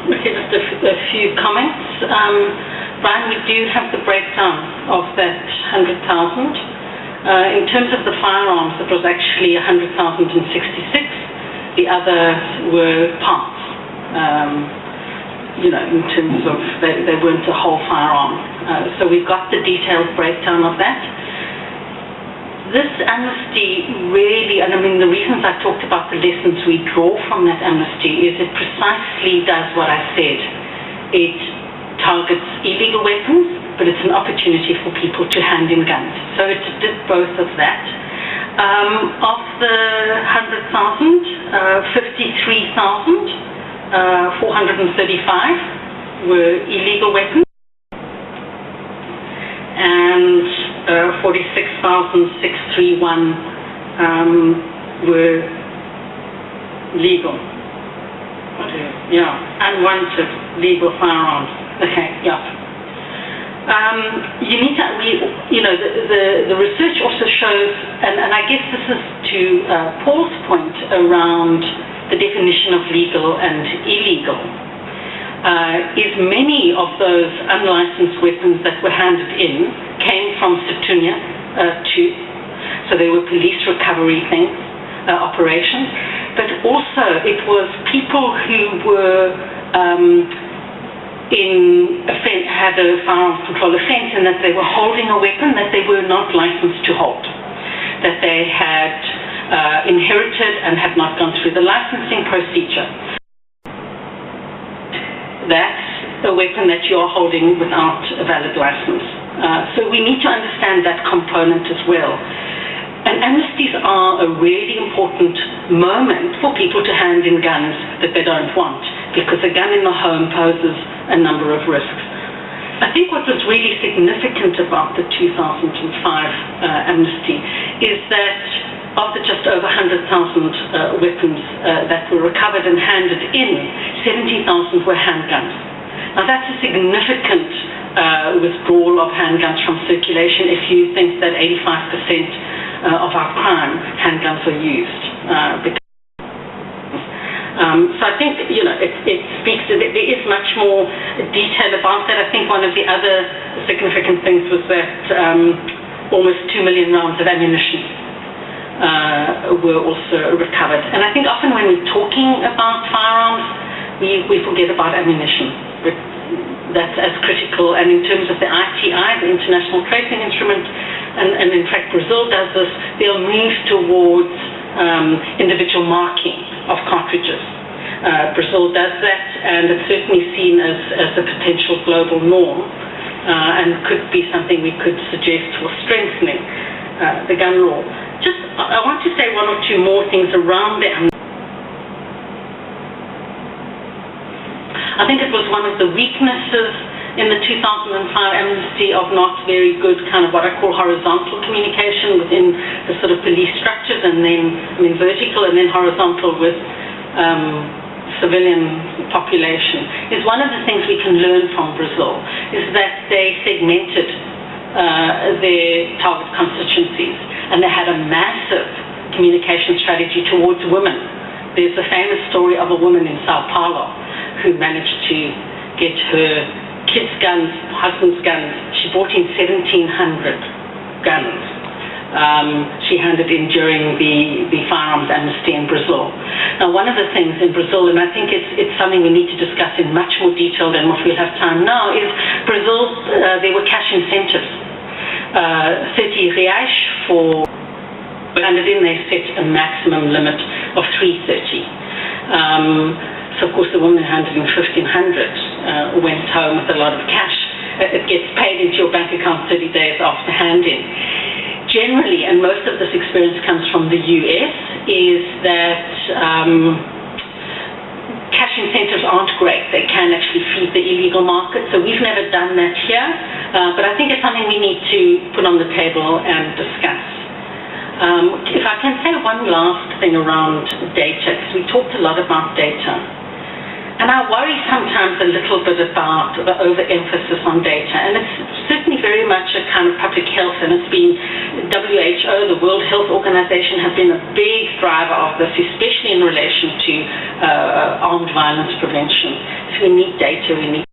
Okay, just a few comments. Brian, we do have the breakdown of that 100,000. In terms of the firearms, it was actually 100,066. The others were parts. In terms of they weren't a whole firearm. So we've got the detailed breakdown of that. This amnesty really, and I mean the reasons I talked about the lessons we draw from that amnesty is it precisely does what I said. It targets illegal weapons, but it's an opportunity for people to hand in guns. So it did both of that. Of the 100,000, 53,435 were illegal weapons, and 46,631 were legal. Unwanted legal firearms. Okay, yeah. You need to, the research also shows, and I guess this is to Paul's point around the definition of legal and illegal, is many of those unlicensed weapons that were handed in came from Situnia too. So they were police recovery things, operations, but also it was people who were had a firearms control offence, and that they were holding a weapon that they were not licensed to hold, that they had inherited and had not gone through the licensing procedure. That's a weapon that you're holding without a valid license. So we need to understand that component as well. And amnesties are a really important moment for people to hand in guns that they don't want, because a gun in the home poses a number of risks. I think what was really significant about the 2005 amnesty is that of the just over 100,000 weapons that were recovered and handed in, 70,000 were handguns. Now that's a significant withdrawal of handguns from circulation if you think that 85% of our crime, handguns are used. So I think, it speaks to, there is much more detail about that. I think one of the other significant things was that almost 2 million rounds of ammunition were also recovered. And I think often when we're talking about firearms, we forget about ammunition. But that's as critical. And in terms of the ITI, the International Tracing Instrument, and in fact Brazil does this, they'll move towards individual marking of cartridges. Brazil does that, and it's certainly seen as a potential global norm, and could be something we could suggest for strengthening the gun law. I want to say one or two more things around the amnesty. I think it was one of the weaknesses in the 2005 amnesty of not very good kind of what I call horizontal communication within the sort of police structures, and then, vertical and then horizontal with civilian population, is one of the things we can learn from Brazil, is that they segmented their target constituencies, and they had a massive communication strategy towards women. There's a famous story of a woman in Sao Paulo who managed to get her kids' guns, husband's guns. She brought in 1,700 guns. She handed in during the firearms amnesty in Brazil. Now, one of the things in Brazil, and I think it's something we need to discuss in much more detail than what we'll have time now, is Brazil, there were cash incentives. 30 reais for handed in, they set a maximum limit of 330. So, of course, the woman who handed in 1,500 went home with a lot of cash. It gets paid into your bank account 30 days after handing. Generally, and most of this experience comes from the US, is that cash incentives aren't great. They can actually feed the illegal market. So we've never done that here, but I think it's something we need to put on the table and discuss. If I can say one last thing around data, because we talked a lot about data. And I worry sometimes a little bit about the overemphasis on data, and it's certainly very much a kind of public health, and it's been WHO, the World Health Organization, have been a big driver of this, especially in relation to armed violence prevention. we need data, we need